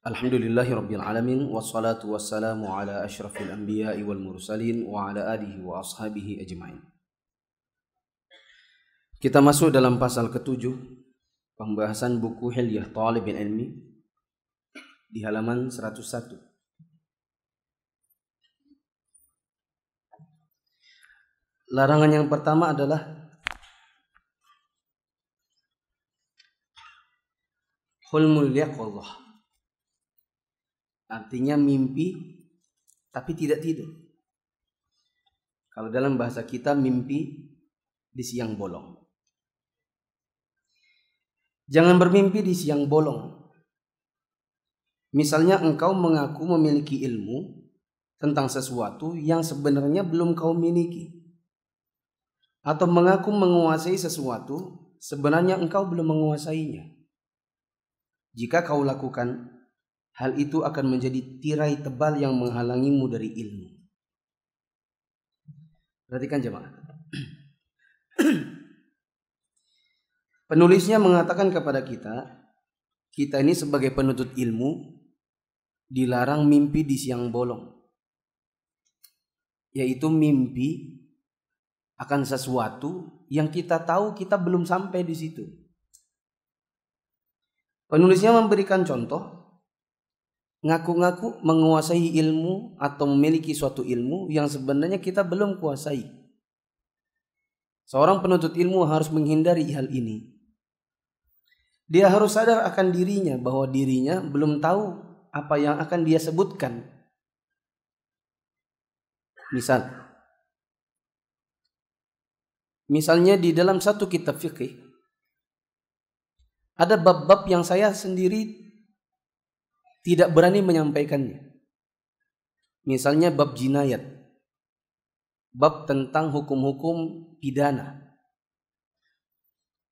Alhamdulillahirabbil alamin wassalatu wassalamu ala asyrafil anbiya'i wal mursalin wa ala alihi wa ashabihi ajmain. Kita masuk dalam pasal ke-7 pembahasan buku Hilyah Thalibul Ilmi di halaman 101. Larangan yang pertama adalah hulmul yaqظah. Artinya mimpi tapi tidak tidur. Kalau dalam bahasa kita mimpi di siang bolong. Jangan bermimpi di siang bolong. Misalnya engkau mengaku memiliki ilmu tentang sesuatu yang sebenarnya belum kau miliki. Atau mengaku menguasai sesuatu sebenarnya engkau belum menguasainya. Jika kau lakukan, hal itu akan menjadi tirai tebal yang menghalangimu dari ilmu. Perhatikan jemaah. Penulisnya mengatakan kepada kita ini sebagai penuntut ilmu dilarang mimpi di siang bolong. Yaitu mimpi akan sesuatu yang kita tahu kita belum sampai di situ. Penulisnya memberikan contoh. Ngaku-ngaku menguasai ilmu atau memiliki suatu ilmu yang sebenarnya kita belum kuasai. Seorang penuntut ilmu harus menghindari hal ini. Dia harus sadar akan dirinya bahwa dirinya belum tahu apa yang akan dia sebutkan. Misalnya di dalam satu kitab fikih ada bab-bab yang saya sendiri tidak berani menyampaikannya. Misalnya bab jinayat. Bab tentang hukum-hukum pidana.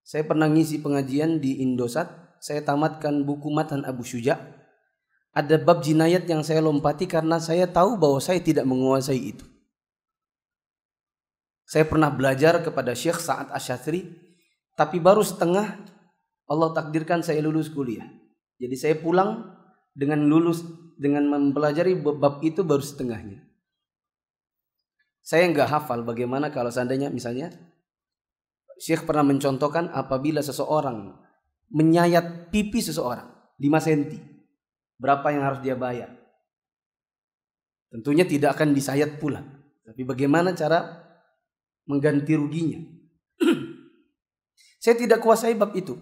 Saya pernah ngisi pengajian di Indosat. Saya tamatkan buku Matan Abu Syuja'. Ada bab jinayat yang saya lompati karena saya tahu bahwa saya tidak menguasai itu. Saya pernah belajar kepada Syekh Sa'ad Asy-Syadzili. Tapi baru setengah Allah takdirkan saya lulus kuliah. Jadi saya pulang dengan mempelajari bab itu baru setengahnya. Saya nggak hafal bagaimana kalau seandainya misalnya Syekh pernah mencontohkan apabila seseorang menyayat pipi seseorang 5 cm, berapa yang harus dia bayar? Tentunya tidak akan disayat pula. Tapi bagaimana cara mengganti ruginya? Saya tidak kuasai bab itu.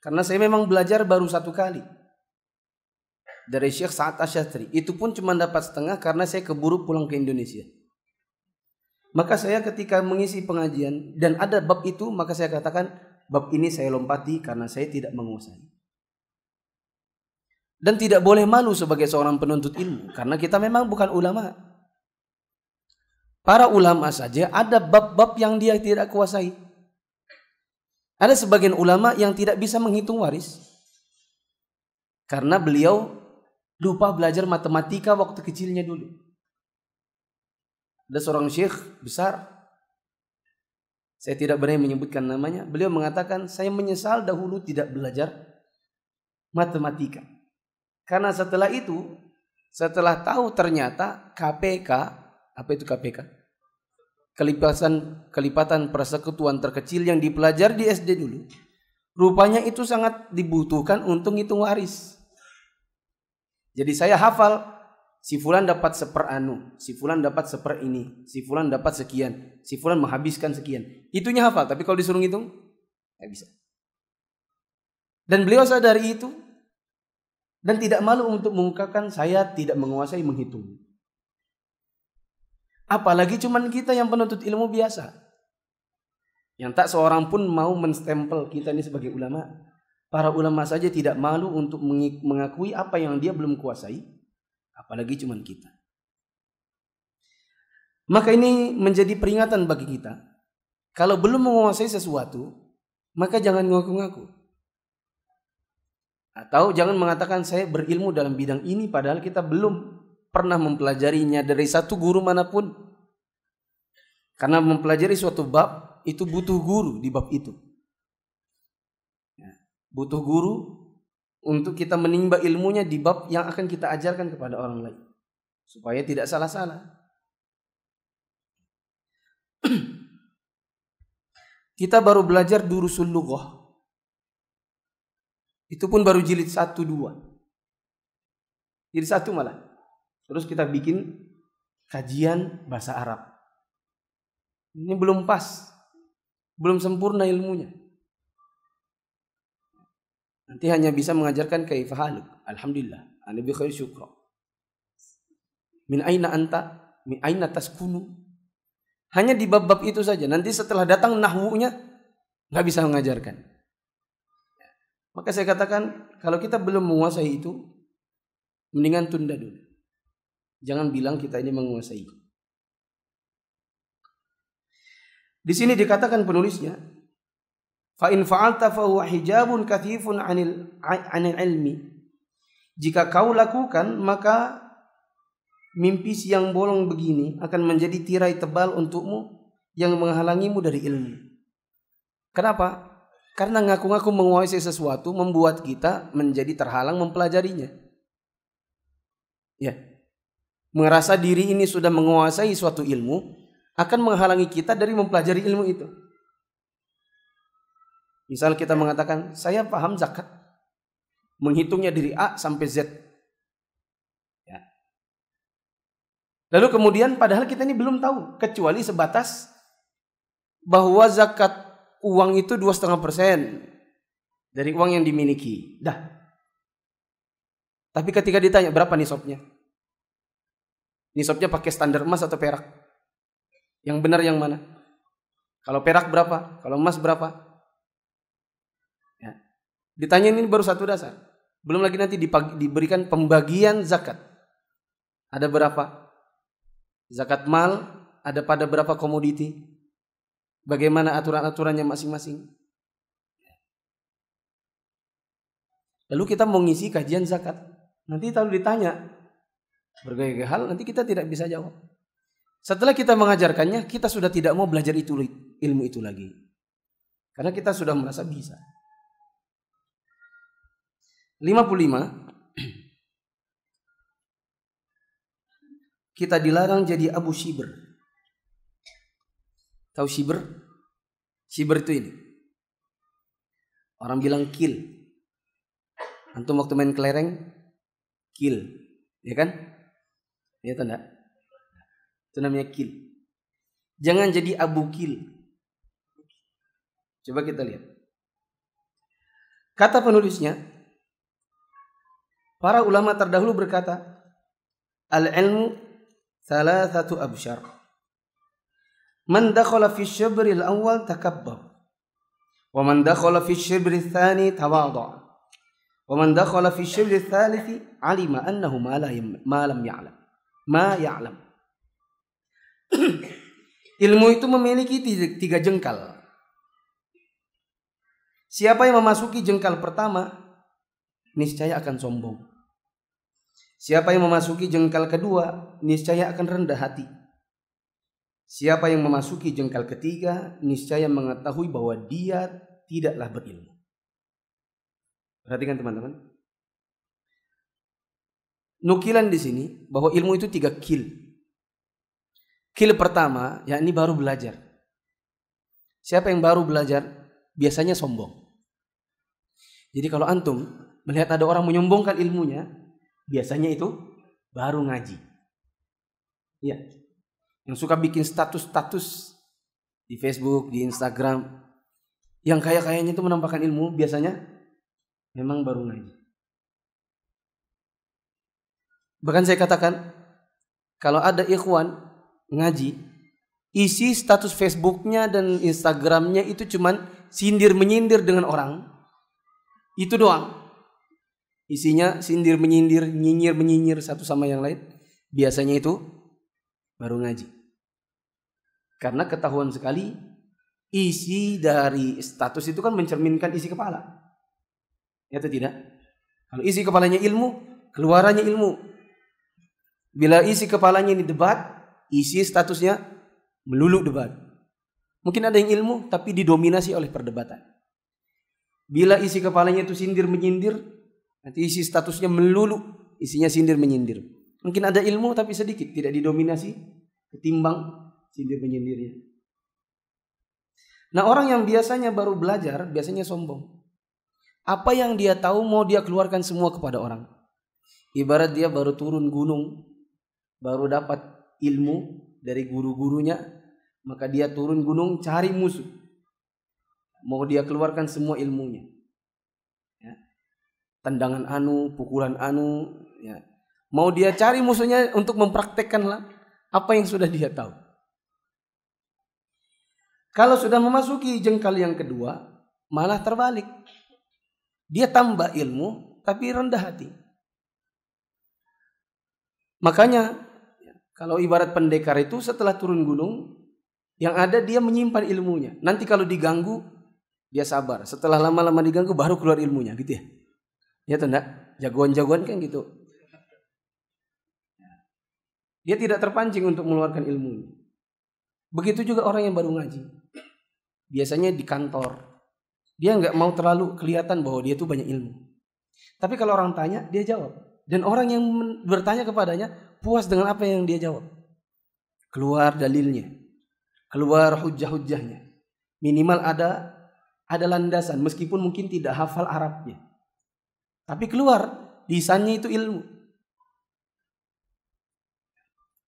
Karena saya memang belajar baru 1 kali. Dari Syekh Sa'ad Asy-Syadzili. Itu pun cuma dapat setengah karena saya keburu pulang ke Indonesia. Maka saya ketika mengisi pengajian dan ada bab itu, maka saya katakan bab ini saya lompati karena saya tidak menguasai. Dan tidak boleh malu sebagai seorang penuntut ilmu karena kita memang bukan ulama. Para ulama saja ada bab-bab yang dia tidak kuasai. Ada sebagian ulama yang tidak bisa menghitung waris karena beliau lupa belajar matematika waktu kecilnya dulu. Ada seorang syekh besar, saya tidak berani menyebutkan namanya. Beliau mengatakan, saya menyesal dahulu tidak belajar matematika. Karena setelah itu, setelah tahu ternyata KPK, apa itu KPK? Kelipatan persekutuan terkecil yang dipelajari di SD dulu. Rupanya itu sangat dibutuhkan untuk ngitung waris. Jadi saya hafal, si fulan dapat seperanu, si fulan dapat seper ini, si fulan dapat sekian, si fulan menghabiskan sekian. Itunya hafal, tapi kalau disuruh ngitung, nggak bisa. Dan beliau sadari itu, dan tidak malu untuk mengungkapkan saya tidak menguasai menghitung. Apalagi cuman kita yang penuntut ilmu biasa. Yang tak seorang pun mau menstempel kita ini sebagai ulama. Para ulama saja tidak malu untuk mengakui apa yang dia belum kuasai. Apalagi cuman kita. Maka ini menjadi peringatan bagi kita. Kalau belum menguasai sesuatu, maka jangan ngaku-ngaku. Atau jangan mengatakan saya berilmu dalam bidang ini padahal kita belum pernah mempelajarinya dari satu guru manapun. Karena mempelajari suatu bab itu butuh guru di bab itu. Butuh guru untuk kita menimba ilmunya di bab yang akan kita ajarkan kepada orang lain, supaya tidak salah-salah. Kita baru belajar durusul lughah. Itu pun baru jilid 1, 2. Jilid 1 malah. Terus kita bikin kajian bahasa Arab. Ini belum pas. Belum sempurna ilmunya. Nanti hanya bisa mengajarkan kaifa haluk. Alhamdulillah. Ana bi khair syukra. Min aina anta? Min aina taskunu? Hanya di bab-bab itu saja. Nanti setelah datang nahwunya nggak bisa mengajarkan. Maka saya katakan, kalau kita belum menguasai itu, mendingan tunda dulu. Jangan bilang kita ini menguasai. Di sini dikatakan penulisnya, fa in fa'alta fa huwa hijabun kathifun 'anil ilmi. Jika kau lakukan, maka mimpi siang bolong begini akan menjadi tirai tebal untukmu yang menghalangimu dari ilmu. Kenapa? Karena ngaku-ngaku menguasai sesuatu membuat kita menjadi terhalang mempelajarinya. Ya. Merasa diri ini sudah menguasai suatu ilmu akan menghalangi kita dari mempelajari ilmu itu. Misal kita mengatakan, saya paham zakat. Menghitungnya dari A sampai Z. Ya. Lalu kemudian padahal kita ini belum tahu. Kecuali sebatas bahwa zakat uang itu 2,5% dari uang yang dimiliki. Dah. Tapi ketika ditanya berapa nisabnya? Nisabnya pakai standar emas atau perak? Yang benar yang mana? Kalau perak berapa? Kalau emas berapa? Ya. Ditanya ini baru satu dasar. Belum lagi nanti diberikan pembagian zakat. Ada berapa? Zakat mal ada pada berapa komoditi? Bagaimana aturan-aturannya masing-masing. Lalu kita mengisi kajian zakat. Nanti kalau ditanya berbagai hal, nanti kita tidak bisa jawab. Setelah kita mengajarkannya, kita sudah tidak mau belajar ilmu itu lagi. Karena kita sudah merasa bisa. 55. Kita dilarang jadi Abu Shibr. Tahu Shibr? Shibr itu ini. Orang bilang kill. Antum waktu main kelereng, kill. Ya kan? Ya tanda. Itu namanya kill. Jangan jadi Abu Kill. Coba kita lihat. Kata penulisnya, para ulama terdahulu berkata, al-ilmu thalathatu absyar. Man dakhala fi syibril awal takabbar. Wa man dakhala fi syibril tsani tawadha. Wa man dakhala fi syibril tsalits alima annahu ma lam ya'lam. Ma ya'lam. Ilmu itu memiliki 3 jengkal. Siapa yang memasuki jengkal pertama, niscaya akan sombong. Siapa yang memasuki jengkal kedua, niscaya akan rendah hati. Siapa yang memasuki jengkal ketiga, niscaya mengetahui bahwa dia tidaklah berilmu. Perhatikan teman-teman. Nukilan di sini bahwa ilmu itu 3 kill. Kill pertama, yakni baru belajar. Siapa yang baru belajar, biasanya sombong. Jadi kalau antum melihat ada orang menyombongkan ilmunya, biasanya itu baru ngaji. Iya. Yang suka bikin status-status di Facebook, di Instagram, yang kaya-kayanya itu menampakkan ilmu, biasanya memang baru ngaji. Bahkan saya katakan, kalau ada ikhwan ngaji, isi status Facebooknya dan Instagramnya itu cuman sindir-menyindir dengan orang. Itu doang. Isinya sindir-menyindir, nyinyir-menyinyir satu sama yang lain. Biasanya itu baru ngaji. Karena ketahuan sekali isi dari status itu kan mencerminkan isi kepala. Ya atau tidak? Kalau isi kepalanya ilmu, keluarannya ilmu. Bila isi kepalanya ini debat, isi statusnya melulu debat. Mungkin ada yang ilmu tapi didominasi oleh perdebatan. Bila isi kepalanya itu sindir-menyindir, Nanti isi statusnya melulu isinya sindir menyindir. Mungkin ada ilmu tapi sedikit, tidak didominasi ketimbang sindir menyindirnya. Nah, orang yang biasanya baru belajar biasanya sombong. Apa yang dia tahu mau dia keluarkan semua kepada orang. Ibarat dia baru turun gunung, baru dapat ilmu dari guru-gurunya, maka dia turun gunung cari musuh. Mau dia keluarkan semua ilmunya. Ya. Tendangan anu, pukulan anu, ya. Mau dia cari musuhnya untuk mempraktekkanlah apa yang sudah dia tahu. Kalau sudah memasuki jengkal yang kedua, malah terbalik. Dia tambah ilmu tapi rendah hati. Makanya kalau ibarat pendekar itu setelah turun gunung, yang ada dia menyimpan ilmunya. Nanti kalau diganggu, dia sabar. Setelah lama-lama diganggu baru keluar ilmunya, gitu ya. Ya atau enggak? Jagoan-jagoan kan gitu. Dia tidak terpancing untuk mengeluarkan ilmunya. Begitu juga orang yang baru ngaji. Biasanya di kantor. Dia nggak mau terlalu kelihatan bahwa dia tuh banyak ilmu. Tapi kalau orang tanya, dia jawab. Dan orang yang bertanya kepadanya puas dengan apa yang dia jawab. Keluar dalilnya. Keluar hujah-hujahnya. Minimal ada landasan. Meskipun mungkin tidak hafal Arabnya. Tapi keluar. Lisannya itu ilmu.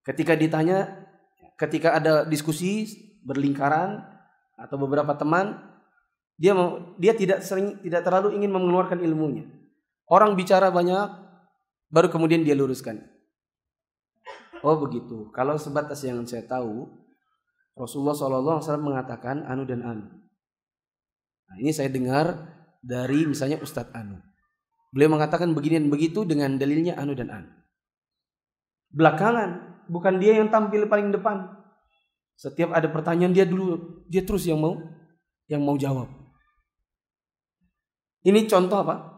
Ketika ditanya, ketika ada diskusi berlingkaran atau beberapa teman, dia tidak terlalu ingin mengeluarkan ilmunya. Orang bicara banyak, baru kemudian dia luruskan. Oh begitu. Kalau sebatas yang saya tahu, Rasulullah SAW mengatakan anu dan anu. Nah, ini saya dengar dari misalnya Ustadz Anu. Beliau mengatakan begini dan begitu dengan dalilnya anu dan anu. Belakangan. Bukan dia yang tampil paling depan. Setiap ada pertanyaan dia terus yang mau jawab. Ini contoh apa?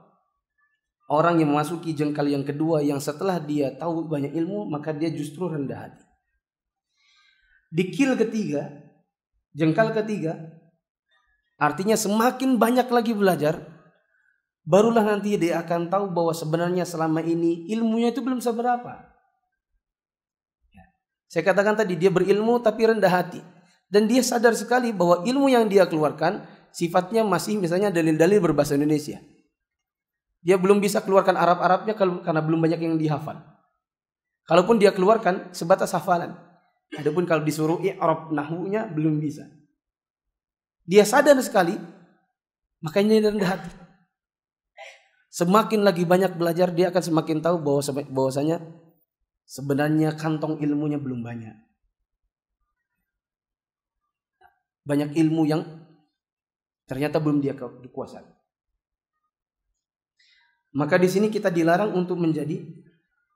Orang yang memasuki jengkal yang kedua yang setelah dia tahu banyak ilmu maka dia justru rendah hati. Di jengkal ketiga, artinya semakin banyak lagi belajar, barulah nanti dia akan tahu bahwa sebenarnya selama ini ilmunya itu belum seberapa. Saya katakan tadi dia berilmu tapi rendah hati. Dan dia sadar sekali bahwa ilmu yang dia keluarkan sifatnya masih misalnya dalil-dalil berbahasa Indonesia. Dia belum bisa keluarkan Arab-Arabnya karena belum banyak yang dihafal. Kalaupun dia keluarkan sebatas hafalan. Adapun kalau disuruh i'rab nahwunya belum bisa. Dia sadar sekali, makanya dia rendah hati. Semakin lagi banyak belajar dia akan semakin tahu bahwasanya sebenarnya kantong ilmunya belum banyak. Banyak ilmu yang ternyata belum dia dikuasai. Maka di sini kita dilarang untuk menjadi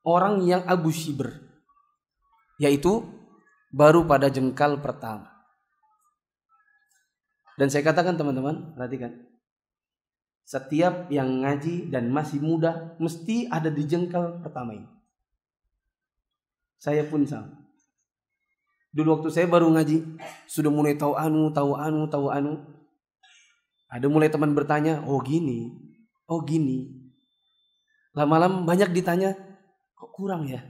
orang yang Abu Shibr, yaitu baru pada jengkal pertama. Dan saya katakan teman-teman, perhatikan. Setiap yang ngaji dan masih muda mesti ada di jengkal pertama ini. Saya pun sama. Dulu waktu saya baru ngaji, sudah mulai tahu anu. Ada mulai teman bertanya, oh gini. Lama-lama banyak ditanya, kok kurang ya?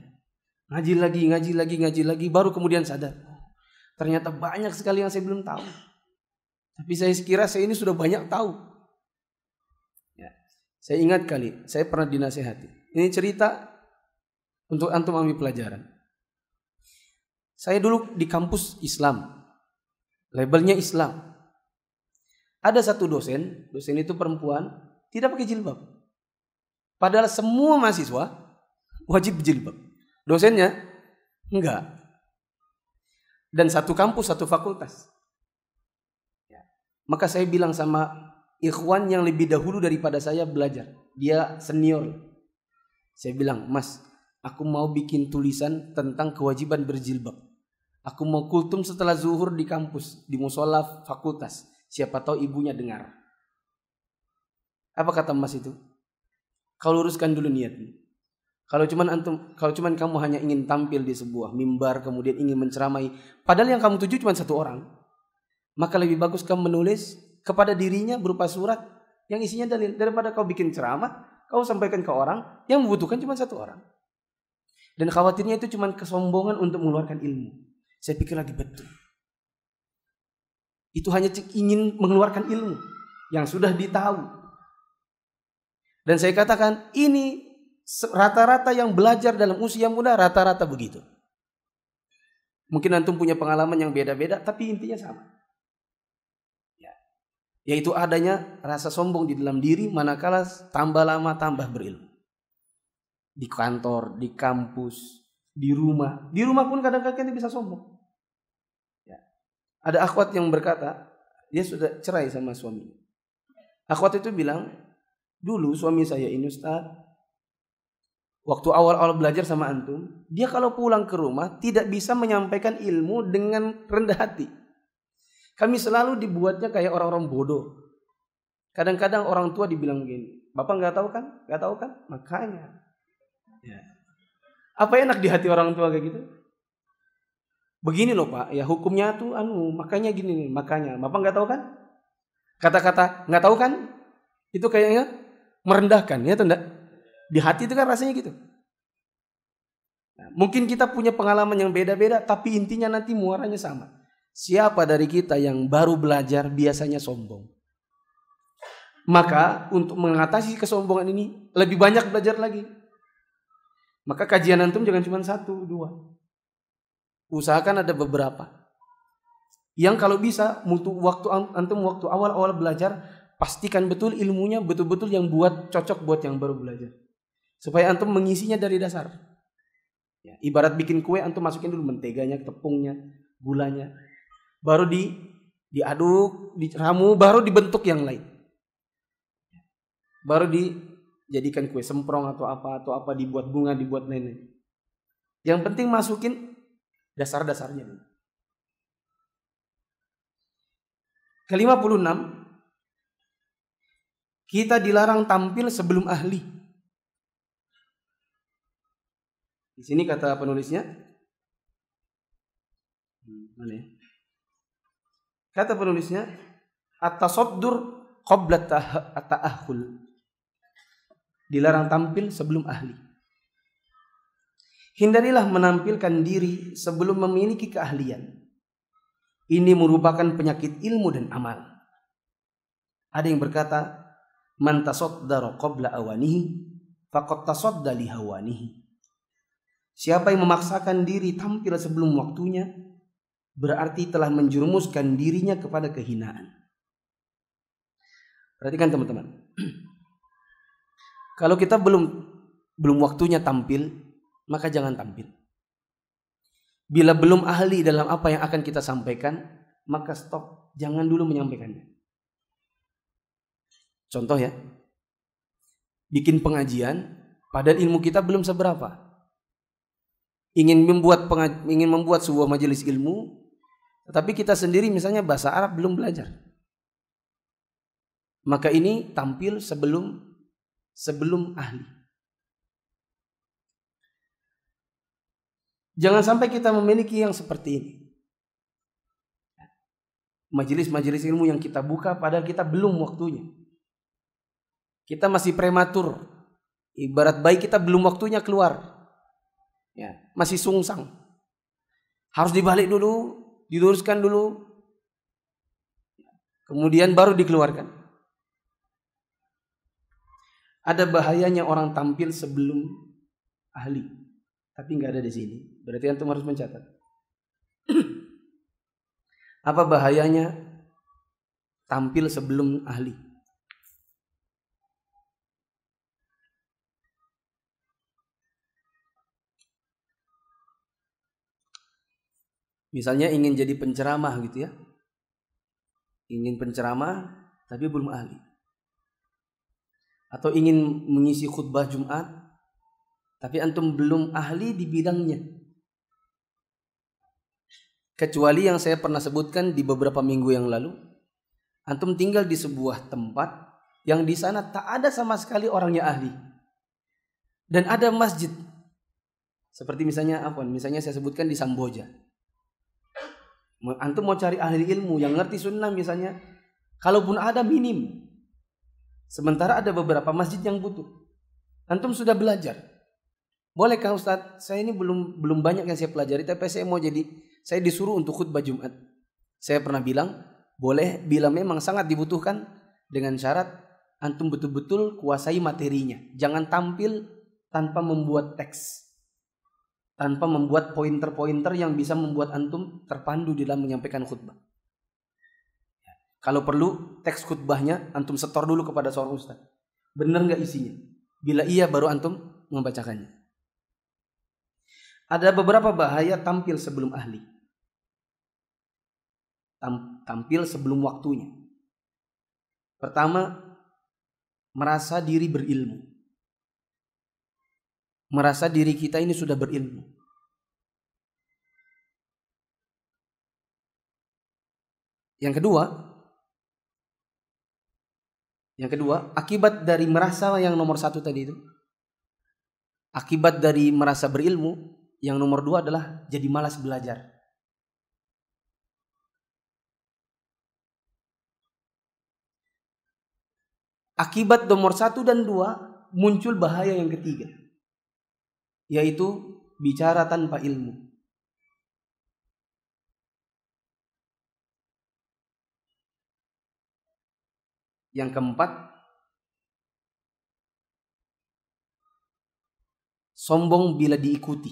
Ngaji lagi, baru kemudian sadar. Ternyata banyak sekali yang saya belum tahu. Tapi saya kira saya ini sudah banyak tahu. Ya. Saya ingat kali, saya pernah dinasehati. Ini cerita untuk antum ambil pelajaran. Saya dulu di kampus Islam, labelnya Islam. Ada satu dosen itu perempuan, tidak pakai jilbab. Padahal semua mahasiswa wajib berjilbab. Dosennya enggak. Dan satu kampus, satu fakultas. Ya. Maka saya bilang sama ikhwan yang lebih dahulu daripada saya belajar. Dia senior. Saya bilang, Mas, aku mau bikin tulisan tentang kewajiban berjilbab. Aku mau kultum setelah zuhur di kampus, di musola fakultas. Siapa tahu ibunya dengar. Apa kata Mas itu? Kau luruskan dulu niatmu. Kalau cuman kamu hanya ingin tampil di sebuah mimbar kemudian ingin menceramai, padahal yang kamu tuju cuma satu orang, maka lebih bagus kamu menulis kepada dirinya berupa surat yang isinya dalil daripada kau bikin ceramah kau sampaikan ke orang, yang membutuhkan cuma satu orang. Dan khawatirnya itu cuma kesombongan untuk mengeluarkan ilmu. Saya pikir lagi betul. Itu hanya ingin mengeluarkan ilmu yang sudah ditahu. Dan saya katakan ini rata-rata yang belajar dalam usia muda rata-rata begitu. Mungkin antum punya pengalaman yang beda-beda, tapi intinya sama. Yaitu adanya rasa sombong di dalam diri manakala tambah lama tambah berilmu. Di kantor, di kampus, di rumah. Di rumah pun kadang-kadang kita bisa sombong. Ya. Ada akhwat yang berkata, dia sudah cerai sama suaminya. Akhwat itu bilang, dulu suami saya ini Ustaz, waktu awal-awal belajar sama antum, dia kalau pulang ke rumah tidak bisa menyampaikan ilmu dengan rendah hati. Kami selalu dibuatnya kayak orang-orang bodoh. Kadang-kadang orang tua dibilang begini, Bapak nggak tahu kan? Nggak tahu kan? Makanya. Ya. Apa enak di hati orang tua kayak gitu? Begini loh Pak, ya hukumnya tuh makanya gini nih, makanya. Bapak nggak tahu kan? Kata-kata nggak tahu kan? Itu kayaknya merendahkan, ya atau enggak? Di hati itu kan rasanya gitu. Nah, mungkin kita punya pengalaman yang beda-beda, tapi intinya nanti muaranya sama. Siapa dari kita yang baru belajar biasanya sombong? Maka untuk mengatasi kesombongan ini lebih banyak belajar lagi. Maka kajian antum jangan cuma 1, 2. Usahakan ada beberapa. Yang kalau bisa waktu antum waktu awal-awal belajar, pastikan betul ilmunya betul-betul yang cocok buat yang baru belajar. Supaya antum mengisinya dari dasar. Ya, ibarat bikin kue, antum masukin dulu menteganya, tepungnya, gulanya. Baru diaduk, diramu, baru dibentuk yang lain. Baru dijadikan kue semprong atau apa dibuat bunga, dibuat lain-lain. Yang penting masukin dasar-dasarnya dulu. Ke-56, kita dilarang tampil sebelum ahli. Di sini kata penulisnya, mana ya? Kata penulisnya, at-tasaddur qabla at-ta'ahhul. Dilarang tampil sebelum ahli. Hindarilah menampilkan diri sebelum memiliki keahlian. Ini merupakan penyakit ilmu dan amal. Ada yang berkata, man tasaddara qabla awanihi faqad tasadda li hawanihi. Siapa yang memaksakan diri tampil sebelum waktunya, berarti telah menjerumuskan dirinya kepada kehinaan. Perhatikan teman-teman. Kalau kita belum waktunya tampil, maka jangan tampil. Bila belum ahli dalam apa yang akan kita sampaikan, maka stop, jangan dulu menyampaikannya. Contoh ya, bikin pengajian, padahal ilmu kita belum seberapa. Ingin membuat sebuah majelis ilmu, tetapi kita sendiri misalnya bahasa Arab belum belajar. Maka ini tampil sebelum ahli. Jangan sampai kita memiliki yang seperti ini. Majelis-majelis ilmu yang kita buka padahal kita belum waktunya. Kita masih prematur. Ibarat bayi kita belum waktunya keluar. Ya, masih sungsang. Harus dibalik dulu, diluruskan dulu. Kemudian baru dikeluarkan. Ada bahayanya orang tampil sebelum ahli, tapi nggak ada di sini. Berarti antum harus mencatat. Apa bahayanya tampil sebelum ahli? Misalnya ingin jadi penceramah gitu ya. Ingin penceramah tapi belum ahli. Atau ingin mengisi khutbah Jumat tapi antum belum ahli di bidangnya. Kecuali yang saya pernah sebutkan di beberapa minggu yang lalu, antum tinggal di sebuah tempat yang di sana tak ada sama sekali orangnya ahli. Dan ada masjid. Seperti misalnya saya sebutkan di Samboja. Antum mau cari ahli ilmu yang ngerti sunnah misalnya, kalaupun ada minim. Sementara ada beberapa masjid yang butuh. Antum sudah belajar. Bolehkah Ustaz? Saya ini belum banyak yang saya pelajari, tapi saya disuruh untuk khutbah Jumat. Saya pernah bilang, boleh bila memang sangat dibutuhkan, dengan syarat antum betul-betul kuasai materinya. Jangan tampil tanpa membuat teks, tanpa membuat pointer-pointer yang bisa membuat antum terpandu di dalam menyampaikan khutbah. Kalau perlu teks khutbahnya antum setor dulu kepada seorang ustaz. Benar nggak isinya? Bila iya baru antum membacakannya. Ada beberapa bahaya tampil sebelum ahli. Tampil sebelum waktunya. Pertama, merasa diri berilmu. Merasa diri kita ini sudah berilmu. Yang kedua, akibat dari merasa yang nomor satu tadi itu, akibat dari merasa berilmu, yang nomor dua adalah jadi malas belajar. Akibat nomor 1 dan 2 muncul bahaya yang ketiga, yaitu bicara tanpa ilmu. Yang keempat, sombong bila diikuti.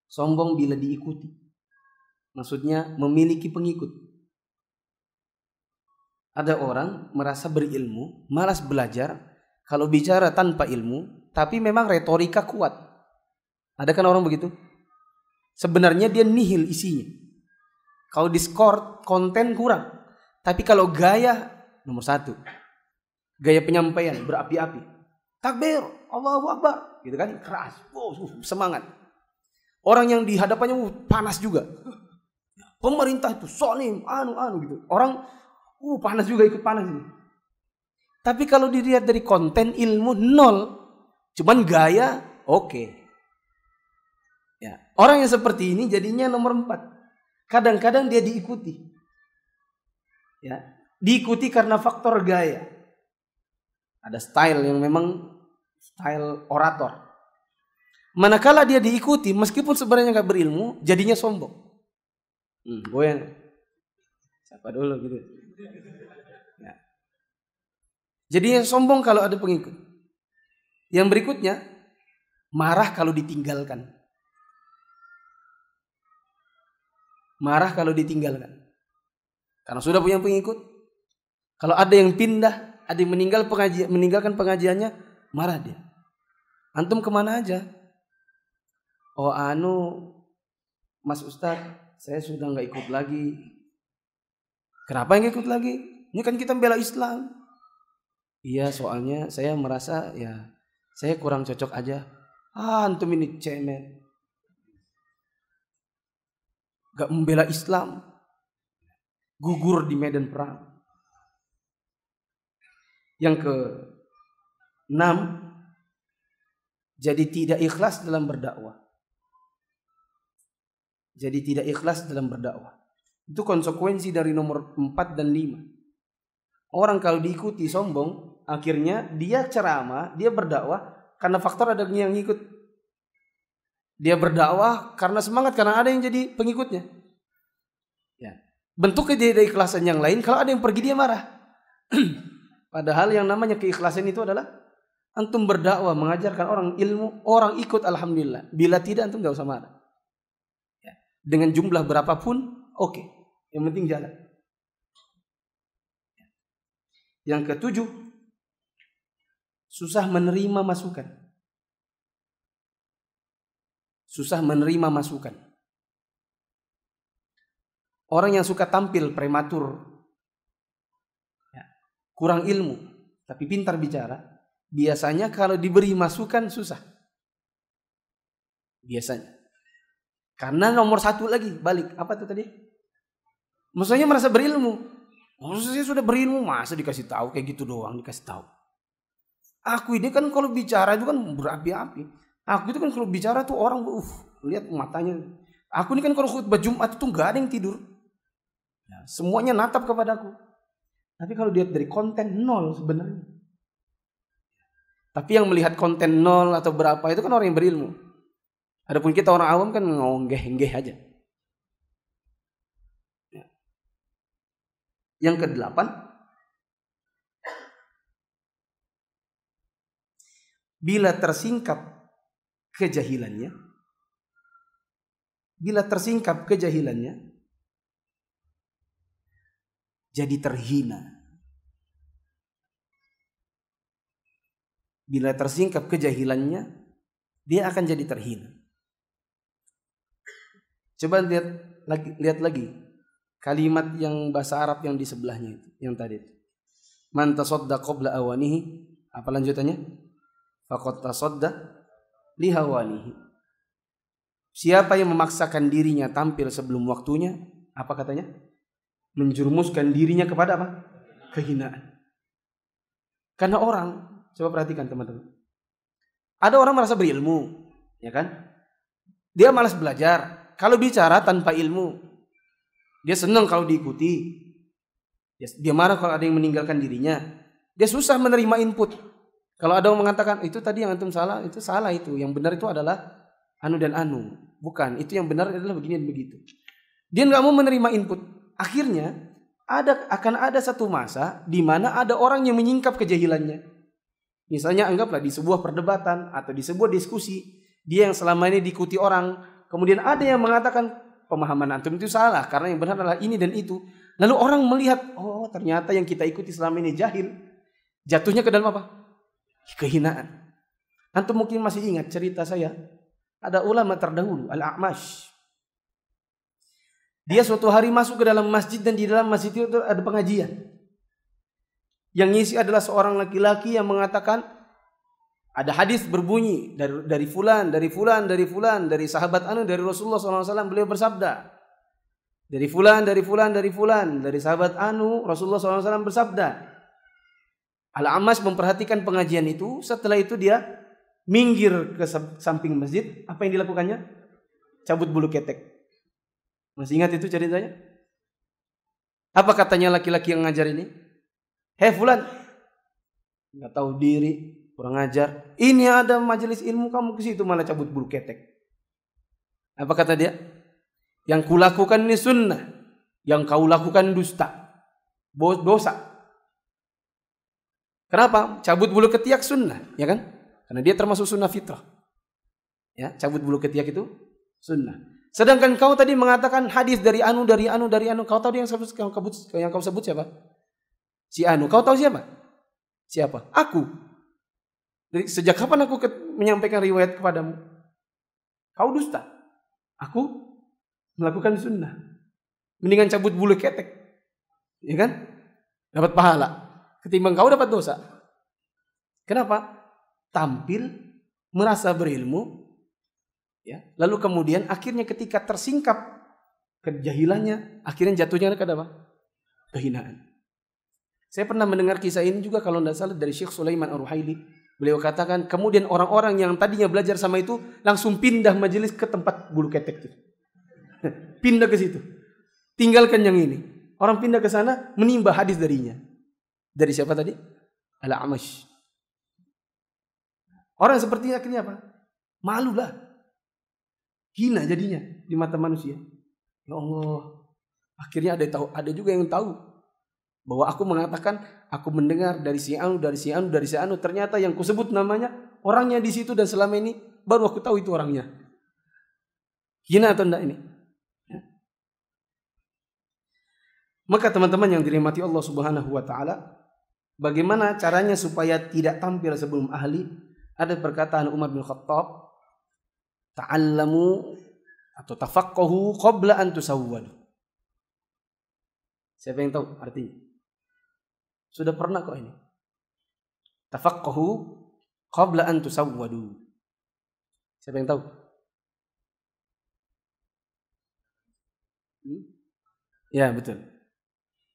Sombong bila diikuti. Maksudnya memiliki pengikut. Ada orang merasa berilmu, malas belajar, kalau bicara tanpa ilmu, tapi memang retorika kuat. Ada kan orang begitu? Sebenarnya dia nihil isinya. Kalau di skor konten kurang. Tapi kalau gaya nomor 1. Gaya penyampaian berapi-api. Takbir, Allahu Akbar, gitu kan, keras, semangat. Orang yang di hadapannya panas juga. Pemerintah itu solim, gitu. Orang panas juga, ikut panas ini. Tapi kalau dilihat dari konten ilmu 0, cuman gaya oke. Ya, orang yang seperti ini jadinya nomor 4. Kadang-kadang dia diikuti. Ya, diikuti karena faktor gaya. Ada style yang memang style orator. Manakala dia diikuti, meskipun sebenarnya nggak berilmu, jadinya sombong. Goyang. Siapa dulu gitu. Ya. Jadinya sombong kalau ada pengikut. Yang berikutnya, marah kalau ditinggalkan. Marah kalau ditinggalkan. Karena sudah punya pengikut. Kalau ada yang pindah, ada yang meninggalkan pengajiannya, marah dia. Antum kemana aja? Oh Mas Ustadz, saya sudah nggak ikut lagi. Kenapa nggak ikut lagi? Ini kan kita bela Islam. Iya, soalnya saya merasa ya saya kurang cocok aja. Antum ini cemen, gak membela Islam, gugur di medan perang. Yang ke-6, jadi tidak ikhlas dalam berdakwah. Jadi tidak ikhlas dalam berdakwah. Itu konsekuensi dari nomor 4 dan 5. Orang kalau diikuti sombong, akhirnya dia ceramah, dia berdakwah karena faktor ada yang ngikut. Dia berdakwah karena semangat, karena ada yang jadi pengikutnya. Ya. Bentuk keikhlasan yang lain, kalau ada yang pergi dia marah. Padahal yang namanya keikhlasan itu adalah antum berdakwah, mengajarkan orang ilmu, orang ikut, alhamdulillah. Bila tidak, antum gak usah marah. Ya. Dengan jumlah berapapun, oke. Yang penting jalan. Yang ke-7, susah menerima masukan. Susah menerima masukan. Orang yang suka tampil prematur, ya, kurang ilmu, tapi pintar bicara, biasanya kalau diberi masukan susah. Biasanya. Karena nomor 1 lagi, balik. Apa itu tadi? Maksudnya merasa berilmu. Maksudnya sudah berilmu, masa dikasih tahu kayak gitu doang, dikasih tahu. Aku ini kan kalau bicara itu kan berapi-api. Aku itu kan kalau bicara tuh orang lihat matanya. Aku ini kan kalau khutbah Jumat itu nggak ada yang tidur. Ya, semuanya natap kepadaku. Tapi kalau dilihat dari konten 0 sebenarnya. Tapi yang melihat konten 0 atau berapa itu kan orang yang berilmu. Adapun kita orang awam kan ngonggeh-nggeh aja. Yang ke-8, bila tersingkap kejahilannya, jadi terhina. Bila tersingkap kejahilannya, dia akan jadi terhina. Coba lihat lagi kalimat yang bahasa Arab yang di sebelahnya itu, yang tadi itu. Man tasaddaqa qabla awanihi, apa lanjutannya? Faqad tasaddaqa li hawanihi. Siapa yang memaksakan dirinya tampil sebelum waktunya, apa katanya? Menjerumuskan dirinya kepada apa? Kehinaan. Karena orang, coba perhatikan teman-teman. Ada orang merasa berilmu, ya kan? Dia malas belajar. Kalau bicara tanpa ilmu, dia senang kalau diikuti. Dia marah kalau ada yang meninggalkan dirinya. Dia susah menerima input. Kalau ada yang mengatakan, itu tadi yang antum salah, itu salah itu. Yang benar itu adalah anu dan anu. Bukan, itu yang benar adalah begini dan begitu. Dia nggak mau menerima input. Akhirnya akan ada satu masa di mana ada orang yang menyingkap kejahilannya. Misalnya anggaplah di sebuah perdebatan atau di sebuah diskusi, dia yang selama ini diikuti orang, kemudian ada yang mengatakan pemahaman antum itu salah karena yang benar adalah ini dan itu. Lalu orang melihat, oh ternyata yang kita ikuti selama ini jahil. Jatuhnya ke dalam apa? Kehinaan. Antum mungkin masih ingat cerita saya. Ada ulama terdahulu, Al-A'mash. Dia suatu hari masuk ke dalam masjid dan di dalam masjid itu ada pengajian. Yang ngisi adalah seorang laki-laki yang mengatakan ada hadis berbunyi dari fulan, dari sahabat anu, dari Rasulullah SAW, beliau bersabda. Dari fulan, dari sahabat anu, Rasulullah SAW bersabda. Al-A'mash memperhatikan pengajian itu. Setelah itu dia minggir ke samping masjid. Apa yang dilakukannya? Cabut bulu ketek. Masih ingat itu ceritanya? Apa katanya laki-laki yang ngajar ini? Hei fulan, nggak tahu diri, kurang ajar. Ini ada majelis ilmu, kamu ke situ malah cabut bulu ketek. Apa kata dia? Yang kulakukan ini sunnah, yang kau lakukan dusta, dosa. Kenapa? Cabut bulu ketiak sunnah, ya kan? Karena dia termasuk sunnah fitrah. Ya, cabut bulu ketiak itu sunnah. Sedangkan kau tadi mengatakan hadis dari anu. Kau tahu yang kau sebut siapa? Si anu. Kau tahu siapa? Siapa? Aku. Sejak kapan aku menyampaikan riwayat kepadamu? Kau dusta. Aku melakukan sunnah. Mendingan cabut bulu ketek. Ya kan? Dapat pahala. Ketimbang kau dapat dosa. Kenapa? Tampil, merasa berilmu, ya. Lalu kemudian akhirnya ketika tersingkap kejahilannya, akhirnya jatuhnya ke apa? Kehinaan. Saya pernah mendengar kisah ini juga kalau tidak salah dari Syekh Sulaiman Ar-Ruhaili. Beliau katakan kemudian orang-orang yang tadinya belajar sama itu langsung pindah majelis ke tempat bulu ketek itu. Pindah ke situ. Tinggalkan yang ini. Orang pindah ke sana menimba hadis darinya. Dari siapa tadi? Al-A'mash. Orang seperti ini akhirnya apa? Malulah. Hina jadinya di mata manusia. Ya Allah. Akhirnya ada juga yang tahu bahwa aku mengatakan aku mendengar dari si anu. Ternyata yang kusebut namanya orangnya di situ dan selama ini baru aku tahu itu orangnya. Hina atau enggak ini? Ya. Maka teman-teman yang dirahmati Allah Subhanahu wa taala, bagaimana caranya supaya tidak tampil sebelum ahli? Ada perkataan Umar bin Khattab, ta'allamu atau tafaqqahu qabla an tusawwadu. Siapa yang tahu artinya? Sudah pernah kok ini. Tafaqqahu qabla an tusawwadu. Siapa yang tahu? Ya, betul.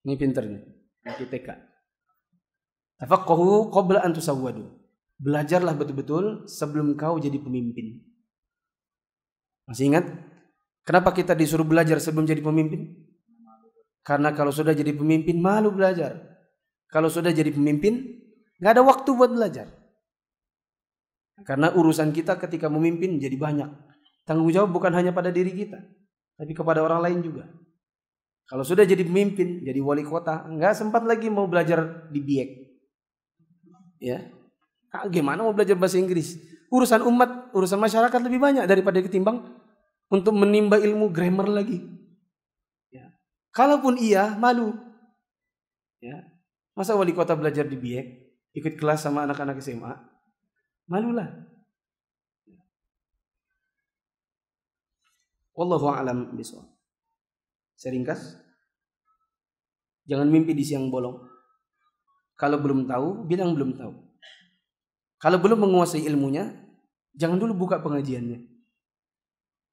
Ini pintar nih. Ini TK. Tafaqqahu qabla an tusawwadu. Belajarlah betul-betul sebelum kau jadi pemimpin. Masih ingat? Kenapa kita disuruh belajar sebelum jadi pemimpin? Karena kalau sudah jadi pemimpin malu belajar. Kalau sudah jadi pemimpin, nggak ada waktu buat belajar. Karena urusan kita ketika memimpin jadi banyak. Tanggung jawab bukan hanya pada diri kita, tapi kepada orang lain juga. Kalau sudah jadi pemimpin, jadi wali kota, nggak sempat lagi mau belajar di BIEK. Ya, gimana mau belajar bahasa Inggris? Urusan umat, urusan masyarakat lebih banyak daripada ketimbang untuk menimba ilmu grammar lagi. Ya. Kalaupun iya, malu. Ya. Masa wali kota belajar di BIEK, ikut kelas sama anak-anak SMA? Malulah. Wallahu a'lam bishawab. Saya ringkas. Jangan mimpi di siang bolong. Kalau belum tahu, bilang belum tahu. Kalau belum menguasai ilmunya, jangan dulu buka pengajiannya.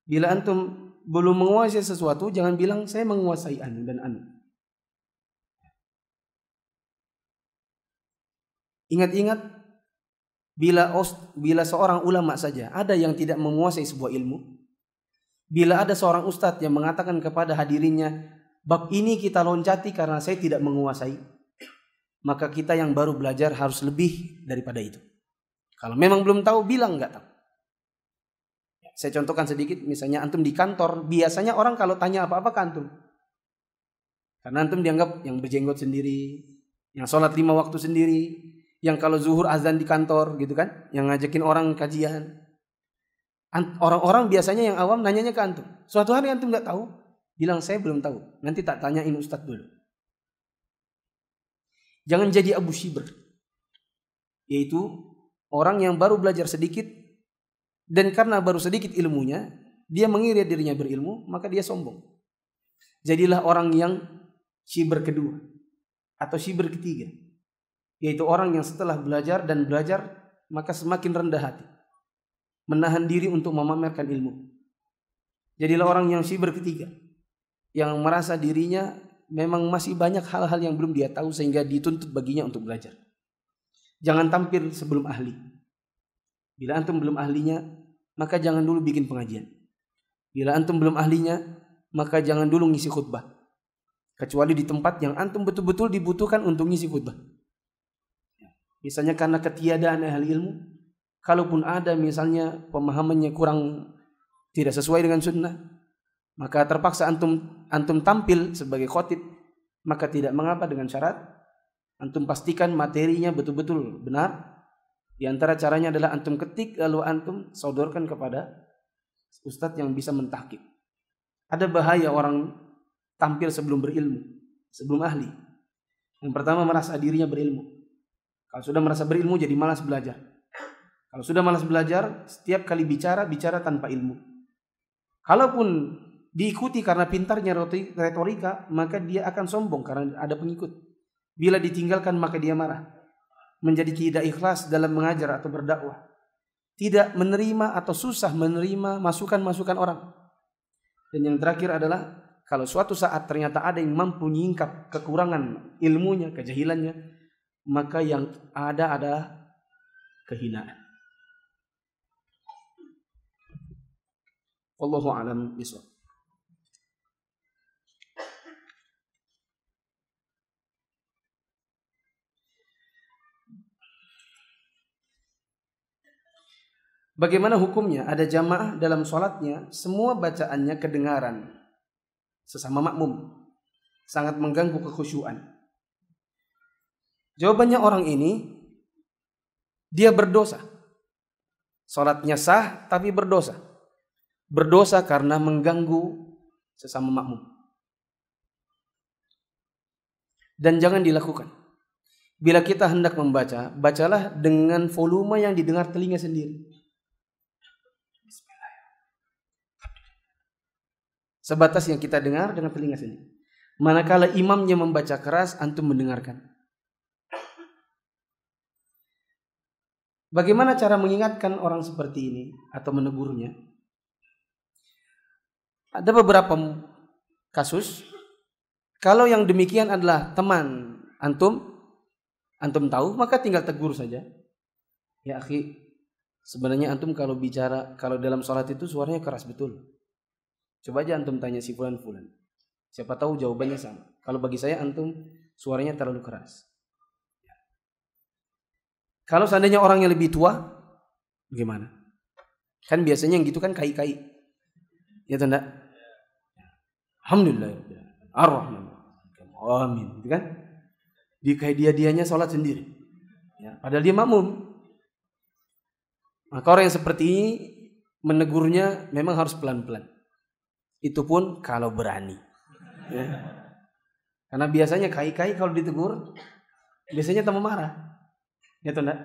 Bila antum belum menguasai sesuatu, jangan bilang saya menguasai anu dan anu. Ingat-ingat, bila seorang ulama saja ada yang tidak menguasai sebuah ilmu, bila ada seorang ustadz yang mengatakan kepada hadirinnya, bab ini kita loncati karena saya tidak menguasai, maka kita yang baru belajar harus lebih daripada itu. Kalau memang belum tahu, bilang nggak tahu. Saya contohkan sedikit, misalnya antum di kantor, biasanya orang kalau tanya apa-apa ke antum, karena antum dianggap yang berjenggot sendiri, yang sholat 5 waktu sendiri, yang kalau zuhur azan di kantor gitu kan, yang ngajakin orang kajian. Orang-orang biasanya yang awam nanyanya ke antum. Suatu hari antum nggak tahu, bilang saya belum tahu. Nanti tak tanyain ustadz dulu. Jangan jadi Abu Shibr, yaitu orang yang baru belajar sedikit dan karena baru sedikit ilmunya, dia mengira dirinya berilmu, maka dia sombong. Jadilah orang yang Shibr kedua atau Shibr ketiga, yaitu orang yang setelah belajar dan belajar maka semakin rendah hati, menahan diri untuk memamerkan ilmu. Jadilah orang yang Shibr ketiga, yang merasa dirinya memang masih banyak hal-hal yang belum dia tahu sehingga dituntut baginya untuk belajar. Jangan tampil sebelum ahli. Bila antum belum ahlinya, maka jangan dulu bikin pengajian. Bila antum belum ahlinya, maka jangan dulu ngisi khutbah. Kecuali di tempat yang antum betul-betul dibutuhkan untuk ngisi khutbah. Misalnya karena ketiadaan ahli ilmu, kalaupun ada misalnya pemahamannya kurang tidak sesuai dengan sunnah, maka terpaksa antum tampil sebagai khotib, maka tidak mengapa dengan syarat antum pastikan materinya betul-betul benar. Di antara caranya adalah antum ketik lalu antum sodorkan kepada ustadz yang bisa mentahqiq. Ada bahaya orang tampil sebelum berilmu, sebelum ahli. Yang pertama merasa dirinya berilmu. Kalau sudah merasa berilmu jadi malas belajar. Kalau sudah malas belajar, setiap kali bicara tanpa ilmu. Kalaupun diikuti karena pintarnya retorika, maka dia akan sombong karena ada pengikut. Bila ditinggalkan maka dia marah. Menjadi tidak ikhlas dalam mengajar atau berdakwah. Tidak menerima atau susah menerima masukan-masukan orang. Dan yang terakhir adalah kalau suatu saat ternyata ada yang mampu menyingkap kekurangan ilmunya, kejahilannya, maka yang ada adalah kehinaan. Wallahu a'lam bishawab. Bagaimana hukumnya ada jamaah dalam sholatnya, semua bacaannya kedengaran sesama makmum, sangat mengganggu kekhusyuan. Jawabannya orang ini, dia berdosa. Sholatnya sah tapi berdosa. Berdosa karena mengganggu sesama makmum. Dan jangan dilakukan. Bila kita hendak membaca, bacalah dengan volume yang didengar telinga sendiri. Sebatas yang kita dengar dengan telinga sendiri. Manakala imamnya membaca keras, antum mendengarkan. Bagaimana cara mengingatkan orang seperti ini atau menegurnya? Ada beberapa kasus. Kalau yang demikian adalah teman antum tahu, maka tinggal tegur saja. Ya akhi, sebenarnya antum kalau bicara, kalau dalam sholat itu suaranya keras betul. Coba aja antum tanya si fulan. Siapa tahu jawabannya sama. Kalau bagi saya antum suaranya terlalu keras. Kalau seandainya orang yang lebih tua, Bagaimana? Kan biasanya yang gitu kan kai-kai. Ya tuh enggak? Alhamdulillah. Ar-Rahman. Amin. Gitu kan? Dia-dianya sholat sendiri. Ya, padahal dia makmum. Maka orang yang seperti ini menegurnya memang harus pelan-pelan. Itu pun kalau berani. Ya. Karena biasanya kai-kai kalau ditegur, biasanya tambah marah. Ya tuh enggak?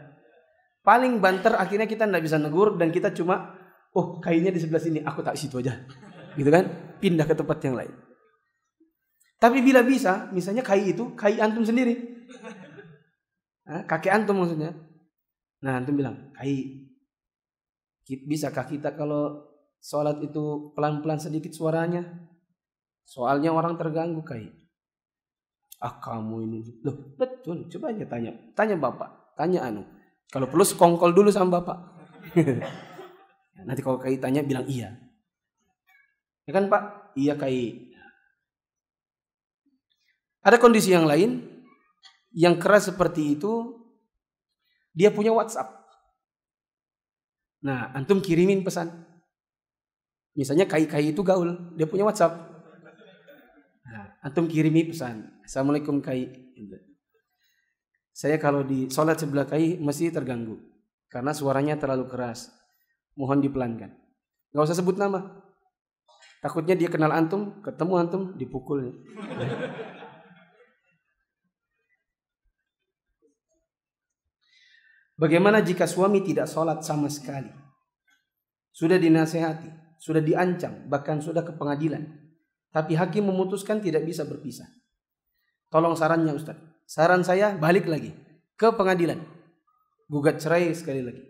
Paling banter akhirnya kita enggak bisa negur dan kita cuma, oh kainya di sebelah sini, aku tak situ aja. Gitu kan? Pindah ke tempat yang lain. Tapi bila bisa, misalnya kai itu, kai antum sendiri. Kakek antum maksudnya. Nah antum bilang, kai. Bisakah kita kalau sholat itu pelan-pelan sedikit suaranya? Soalnya orang terganggu kai. Kamu ini. Loh betul, coba aja tanya. Tanya bapak, tanya anu. Kalau perlu sekongkol dulu sama bapak. Nanti kalau kai tanya bilang iya. Ya kan pak? Iya kai. Ada kondisi yang lain yang keras seperti itu, dia punya WhatsApp. Nah, antum kirimin pesan. Misalnya kai-kai itu gaul, dia punya WhatsApp. Nah, antum kirimi pesan. Assalamualaikum kai. Saya kalau di sholat sebelah kai mesti terganggu karena suaranya terlalu keras. Mohon dipelankan. Gak usah sebut nama. Takutnya dia kenal antum, ketemu antum dipukul. Bagaimana jika suami tidak sholat sama sekali? Sudah dinasehati, sudah diancam, bahkan sudah ke pengadilan. Tapi hakim memutuskan tidak bisa berpisah. Tolong sarannya Ustaz. Saran saya balik lagi ke pengadilan. Gugat cerai sekali lagi.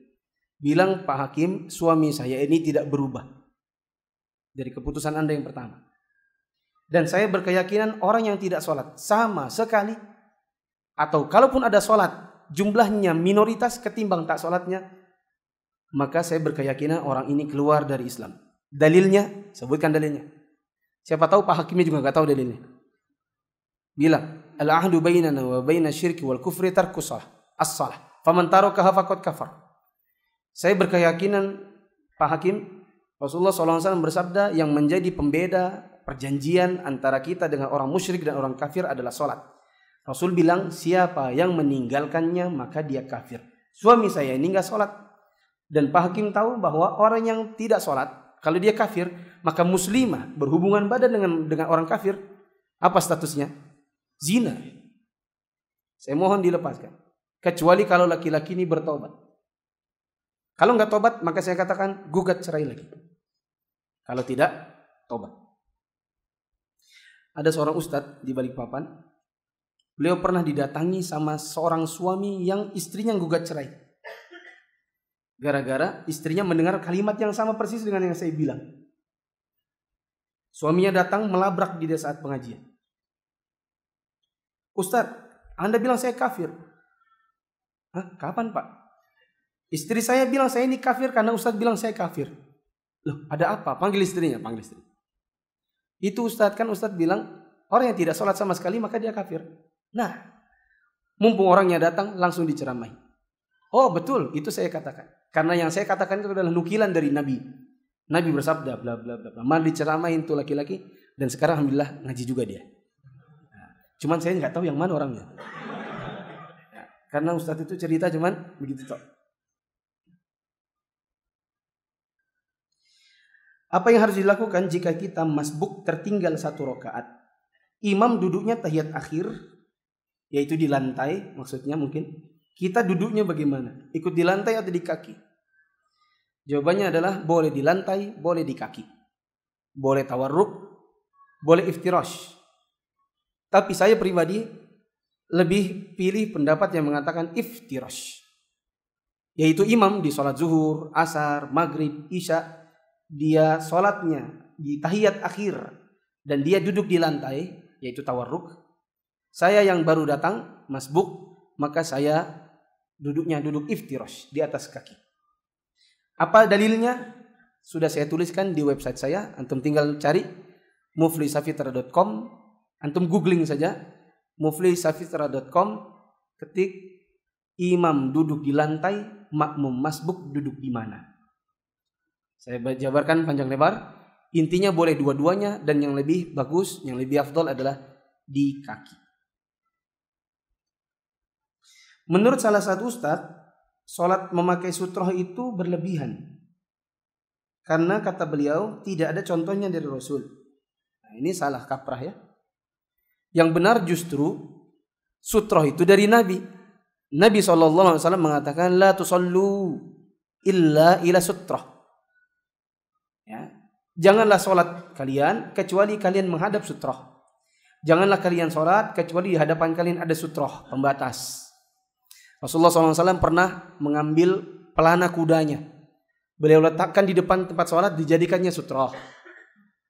Bilang Pak Hakim, suami saya ini tidak berubah dari keputusan Anda yang pertama. Dan saya berkeyakinan orang yang tidak sholat sama sekali, atau kalaupun ada sholat, jumlahnya minoritas ketimbang tak sholatnya, maka saya berkeyakinan orang ini keluar dari Islam. Dalilnya, sebutkan dalilnya. Siapa tahu Pak Hakimnya juga gak tahu dalilnya. Bilang, al-ahdu bainana wa baina syirki wal kufri tarkus as-salah. Faman tarakaha faqad kafar. Saya berkeyakinan Pak Hakim, Rasulullah SAW bersabda, yang menjadi pembeda perjanjian antara kita dengan orang musyrik dan orang kafir adalah sholat. Rasul bilang, siapa yang meninggalkannya maka dia kafir. Suami saya ini enggak sholat. Dan Pak Hakim tahu bahwa orang yang tidak sholat, kalau dia kafir, maka muslimah berhubungan badan dengan orang kafir. Apa statusnya? Zina. Saya mohon dilepaskan. Kecuali kalau laki-laki ini bertobat. Kalau enggak tobat, maka saya katakan gugat cerai lagi. Kalau tidak, tobat. Ada seorang ustadz di Balikpapan. Beliau pernah didatangi sama seorang suami yang istrinya gugat cerai. Gara-gara istrinya mendengar kalimat yang sama persis dengan yang saya bilang. Suaminya datang melabrak di saat pengajian. Ustadz, Anda bilang saya kafir. Hah? Kapan Pak? Istri saya bilang saya ini kafir karena Ustadz bilang saya kafir. Loh, ada apa? Panggil istrinya, panggil istri. Itu Ustadz, kan Ustadz bilang orang yang tidak sholat sama sekali maka dia kafir. Nah, mumpung orangnya datang langsung diceramai. Oh betul, itu saya katakan. Karena yang saya katakan itu adalah nukilan dari Nabi. Nabi bersabda bla bla bla. Mari diceramain tuh laki-laki dan sekarang alhamdulillah ngaji juga dia. Nah, cuman saya nggak tahu yang mana orangnya. Nah, karena Ustadz itu cerita cuman begitu toh. Apa yang harus dilakukan jika kita masbuk tertinggal 1 rakaat? Imam duduknya tahiyat akhir, yaitu di lantai, maksudnya mungkin. Kita duduknya bagaimana? Ikut di lantai atau di kaki? Jawabannya adalah boleh di lantai, boleh di kaki. Boleh tawarruk, boleh iftirash. Tapi saya pribadi lebih pilih pendapat yang mengatakan iftirash. Yaitu imam di sholat zuhur, asar, maghrib, isya, dia sholatnya di tahiyat akhir dan dia duduk di lantai, yaitu tawarruk. Saya yang baru datang, masbuk, maka saya duduknya duduk iftirash di atas kaki. Apa dalilnya? Sudah saya tuliskan di website saya. Antum tinggal cari muflisafitra.com. Antum googling saja muflisafitra.com. Ketik imam duduk di lantai makmum masbuk duduk di mana. Saya jabarkan panjang lebar. Intinya boleh dua-duanya, dan yang lebih bagus, yang lebih afdal adalah di kaki. Menurut salah satu ustadz, sholat memakai sutroh itu berlebihan. Karena kata beliau tidak ada contohnya dari Rasul. Nah, ini salah kaprah ya. Yang benar justru sutroh itu dari Nabi. Nabi SAW mengatakan la tusallu illa ila sutroh. Ya. Janganlah sholat kalian kecuali kalian menghadap sutroh. Janganlah kalian sholat kecuali di hadapan kalian ada sutroh, pembatas. Rasulullah SAW pernah mengambil pelana kudanya. Beliau letakkan di depan tempat sholat, dijadikannya sutroh.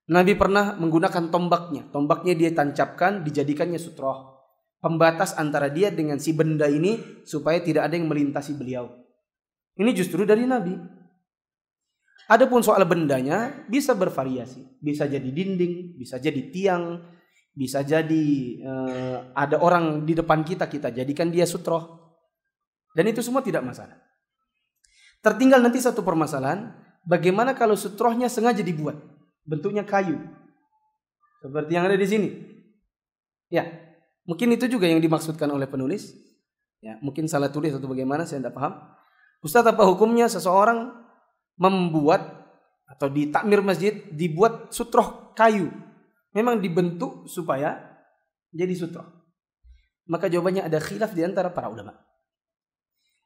Nabi pernah menggunakan tombaknya. Tombaknya dia tancapkan, dijadikannya sutroh. Pembatas antara dia dengan si benda ini supaya tidak ada yang melintasi beliau. Ini justru dari Nabi. Adapun soal bendanya bisa bervariasi. Bisa jadi dinding, bisa jadi tiang, bisa jadi ada orang di depan kita jadikan dia sutroh. Dan itu semua tidak masalah. Tertinggal nanti satu permasalahan, bagaimana kalau sutrohnya sengaja dibuat bentuknya kayu, seperti yang ada di sini. Ya, mungkin itu juga yang dimaksudkan oleh penulis. Ya, mungkin salah tulis atau bagaimana, saya tidak paham. Ustaz, apa hukumnya seseorang membuat atau di takmir masjid dibuat sutroh kayu, memang dibentuk supaya jadi sutroh? Maka jawabannya ada khilaf di antara para ulama.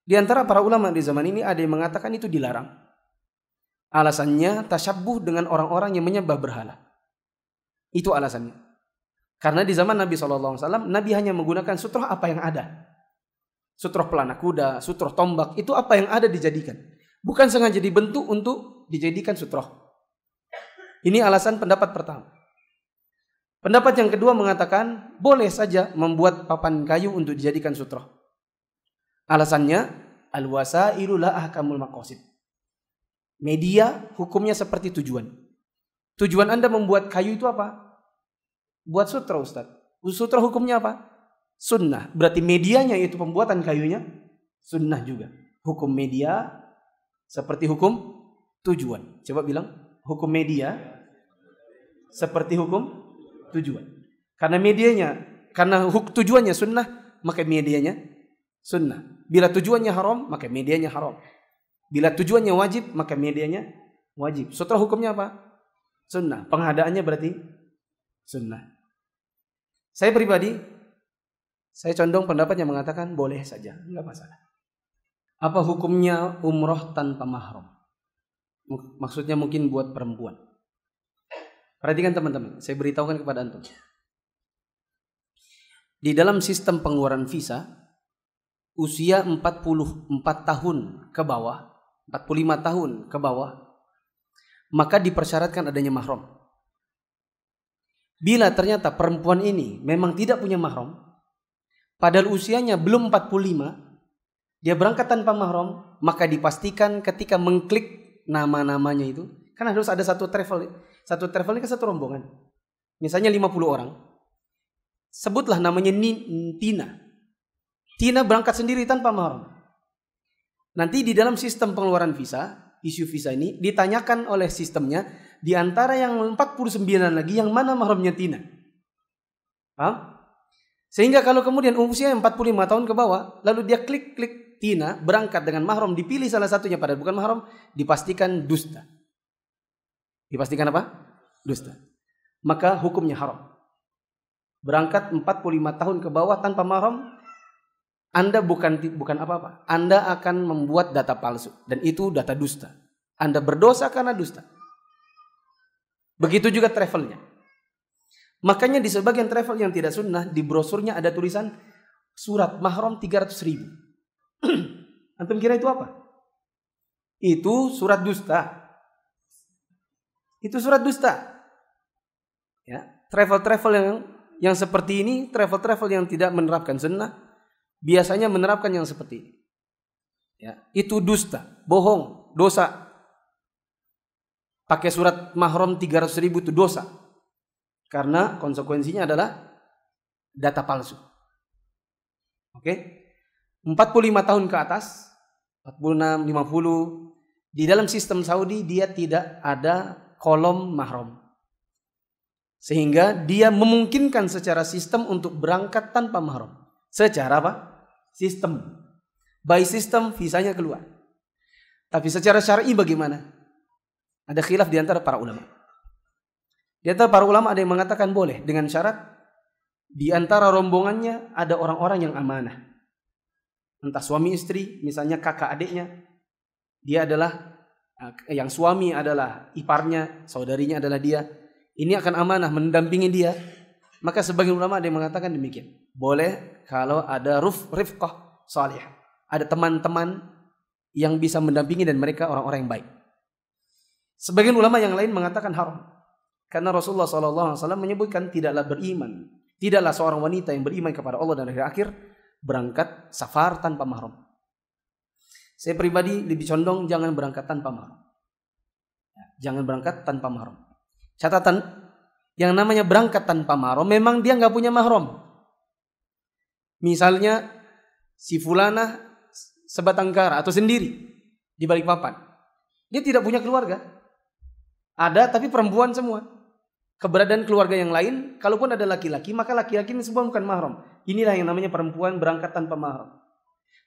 Di antara para ulama di zaman ini ada yang mengatakan itu dilarang. Alasannya tasyabbuh dengan orang-orang yang menyembah berhala. Itu alasannya. Karena di zaman Nabi SAW, Nabi hanya menggunakan sutroh apa yang ada. Sutroh pelana kuda, sutroh tombak, itu apa yang ada dijadikan. Bukan sengaja dibentuk untuk dijadikan sutroh. Ini alasan pendapat pertama. Pendapat yang kedua mengatakan boleh saja membuat papan kayu untuk dijadikan sutroh. Alasannya al-wasailu la ahkamul maqasid. Media hukumnya seperti tujuan. Tujuan Anda membuat kayu itu apa? Buat sutra, Ustaz. Sutra hukumnya apa? Sunnah. Berarti medianya itu pembuatan kayunya sunnah juga. Hukum media seperti hukum tujuan. Coba bilang, hukum media seperti hukum tujuan. Karena medianya, karena tujuannya sunnah, maka medianya sunnah. Bila tujuannya haram, maka medianya haram. Bila tujuannya wajib, maka medianya wajib. Sutra hukumnya apa? Sunnah. Pengadaannya berarti sunnah. Saya pribadi, saya condong pendapat yang mengatakan boleh saja, enggak masalah. Apa hukumnya umroh tanpa mahram? Maksudnya mungkin buat perempuan. Perhatikan teman-teman, saya beritahukan kepada antum. Di dalam sistem pengeluaran visa, usia 44 tahun ke bawah, 45 tahun ke bawah, maka dipersyaratkan adanya mahram. Bila ternyata perempuan ini memang tidak punya mahram, padahal usianya belum 45, dia berangkat tanpa mahram, maka dipastikan ketika mengklik nama-namanya itu, kan harus ada satu travel ini kan satu rombongan. Misalnya 50 orang. Sebutlah namanya Tina. Tina berangkat sendiri tanpa mahram. Nanti di dalam sistem pengeluaran visa, isu visa ini ditanyakan oleh sistemnya, di antara yang 49 lagi yang mana mahramnya Tina. Paham? Sehingga kalau kemudian usia 45 tahun ke bawah, lalu dia klik Tina berangkat dengan mahram, dipilih salah satunya padahal bukan mahram, dipastikan dusta. Dipastikan apa? Dusta. Maka hukumnya haram. Berangkat 45 tahun ke bawah tanpa mahram, Anda bukan apa-apa. Anda akan membuat data palsu. Dan itu data dusta. Anda berdosa karena dusta. Begitu juga travelnya. Makanya di sebagian travel yang tidak sunnah, di brosurnya ada tulisan surat mahram 300.000. Antum kira itu apa? Itu surat dusta. Itu surat dusta. Ya, travel yang seperti ini, travel yang tidak menerapkan sunnah, biasanya menerapkan yang seperti ini. Ya, itu dusta, bohong, dosa. Pakai surat mahram 300.000 itu dosa. Karena konsekuensinya adalah data palsu. Oke? 45 tahun ke atas 46, 50. Di dalam sistem Saudi dia tidak ada kolom mahram. Sehingga dia memungkinkan secara sistem untuk berangkat tanpa mahram. Secara apa? Sistem. By system visanya keluar. Tapi secara syar'i bagaimana? Ada khilaf di antara para ulama. Di antara para ulama ada yang mengatakan boleh dengan syarat di antara rombongannya ada orang-orang yang amanah. Entah suami istri, misalnya kakak adiknya. Dia adalah yang suami adalah iparnya, saudarinya adalah dia. Ini akan amanah mendampingi dia. Maka sebagian ulama ada yang mengatakan demikian. Boleh kalau ada rifqah salih. Ada teman-teman yang bisa mendampingi dan mereka orang-orang yang baik. Sebagian ulama yang lain mengatakan haram. Karena Rasulullah SAW menyebutkan tidaklah beriman, tidaklah seorang wanita yang beriman kepada Allah dan hari akhir berangkat safar tanpa mahram. Saya pribadi lebih condong jangan berangkat tanpa mahram. Jangan berangkat tanpa mahram. Catatan, yang namanya berangkat tanpa mahram memang dia nggak punya mahram. Misalnya si fulanah sebatang kara atau sendiri di Balikpapan. Dia tidak punya keluarga. Ada tapi perempuan semua. Keberadaan keluarga yang lain, kalaupun ada laki-laki, maka laki-laki ini semua bukan mahram. Inilah yang namanya perempuan berangkat tanpa mahram.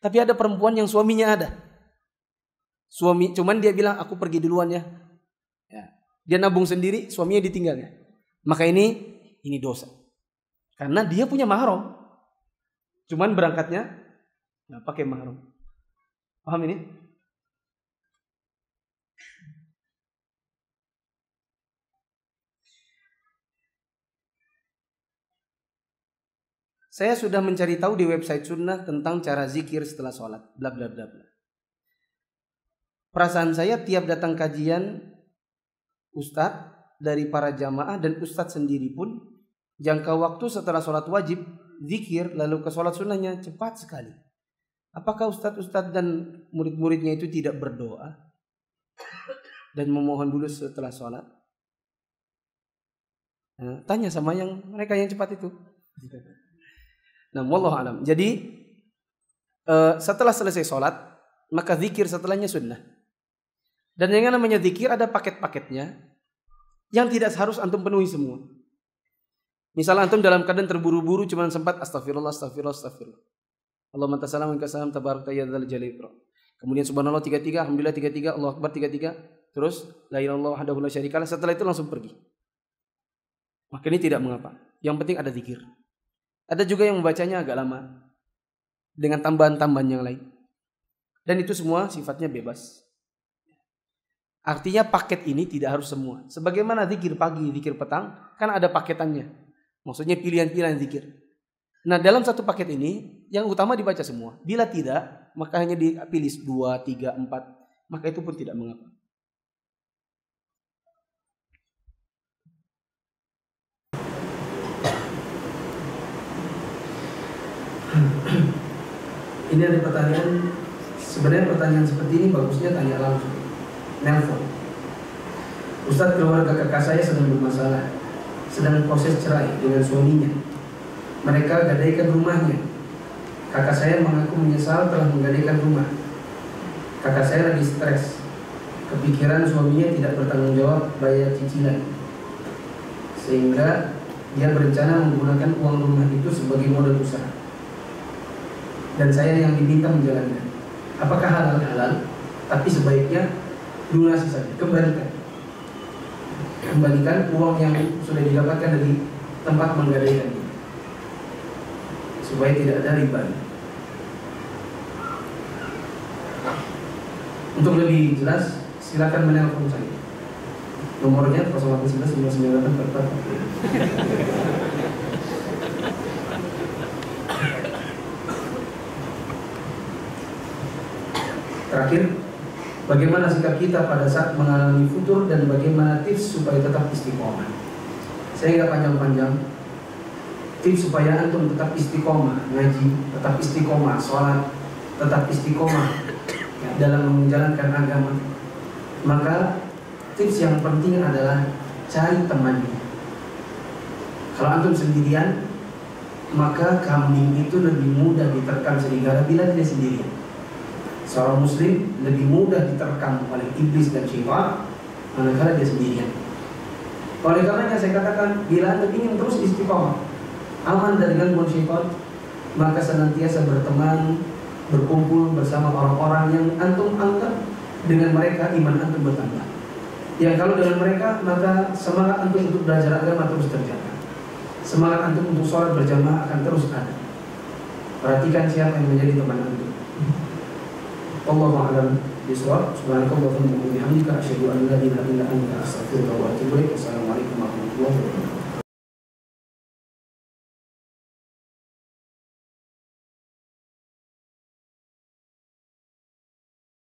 Tapi ada perempuan yang suaminya ada. Suami, cuman dia bilang aku pergi duluan ya. Dia nabung sendiri, suaminya ditinggalnya. Maka ini dosa. Karena dia punya mahram. Cuman berangkatnya nggak pakai mahram. Paham ini? Saya sudah mencari tahu di website sunnah tentang cara zikir setelah sholat. Bla bla bla bla. Perasaan saya tiap datang kajian ustadz dari para jamaah dan ustadz sendiri pun jangka waktu setelah sholat wajib zikir lalu ke sholat sunnahnya cepat sekali. Apakah ustadz-ustadz dan murid-muridnya itu tidak berdoa dan memohon dulu setelah sholat? Nah, tanya sama yang mereka yang cepat itu. Nah, wallahu alam. Jadi setelah selesai sholat maka zikir setelahnya sunnah. Dan yang namanya zikir ada paket-paketnya yang tidak harus antum penuhi semua. Misal antum dalam keadaan terburu-buru cuma sempat astagfirullah, astagfirullah, astagfirullah. Allahumma tasalam wa kasalam tabarakta ya dzal jalali ikram. Kemudian subhanallah 33, alhamdulillah 33, Allahu akbar 33, terus la ilaha illallah wahdahu la syarikalah, setelah itu langsung pergi. Maka ini tidak mengapa. Yang penting ada zikir. Ada juga yang membacanya agak lama dengan tambahan-tambahan yang lain. Dan itu semua sifatnya bebas. Artinya paket ini tidak harus semua. Sebagaimana zikir pagi, zikir petang, kan ada paketannya. Maksudnya pilihan-pilihan zikir. Nah, dalam satu paket ini yang utama dibaca semua. Bila tidak, maka hanya dipilih 2, 3, 4, maka itu pun tidak mengapa. Ini ada pertanyaan. Sebenarnya pertanyaan seperti ini bagusnya tanya langsung. Nelpon. Ustadz, keluarga kakak saya sedang bermasalah, sedang proses cerai dengan suaminya. Mereka gadaikan rumahnya. Kakak saya mengaku menyesal telah menggadaikan rumah. Kakak saya lagi stres. Kepikiran suaminya tidak bertanggung jawab bayar cicilan, sehingga dia berencana menggunakan uang rumah itu sebagai modal usaha. Dan saya yang diminta menjalankan. Apakah halal? Halal. Tapi sebaiknya lunasi saja. Kembalikan uang yang sudah didapatkan dari tempat menggadaikan itu, supaya tidak ada riba. Untuk lebih jelas silakan menelpon saya. Nomornya 0811 Terakhir, bagaimana sikap kita pada saat mengalami futur dan bagaimana tips supaya tetap istiqomah? Saya nggak panjang-panjang. Tips supaya antum tetap istiqomah ngaji, tetap istiqomah sholat, tetap istiqomah dalam menjalankan agama. Maka tips yang penting adalah cari temannya. Kalau antum sendirian, maka kambing itu lebih mudah diterkam serigala bila dia sendirian. Seorang muslim lebih mudah diterkam oleh iblis dan syaitan manakala dia sendirian. Oleh karenanya saya katakan, bila antum ingin terus istiqomah, aman dari gangguan syaitan, maka senantiasa berteman, berkumpul bersama orang-orang yang antum anggap dengan mereka iman antum bertambah. Yang kalau dengan mereka, maka semangat antum untuk belajar agama terus terjaga. Semangat antum untuk sholat berjamaah akan terus ada. Perhatikan siapa yang menjadi teman antum. Wallahu a'lam bishawab. Subhanakallahumma wa bihamdika asyhadu an la ilaha illa anta astaghfiruka wa atubu ilaik. Wassalamualaikum warahmatullahi wabarakatuh.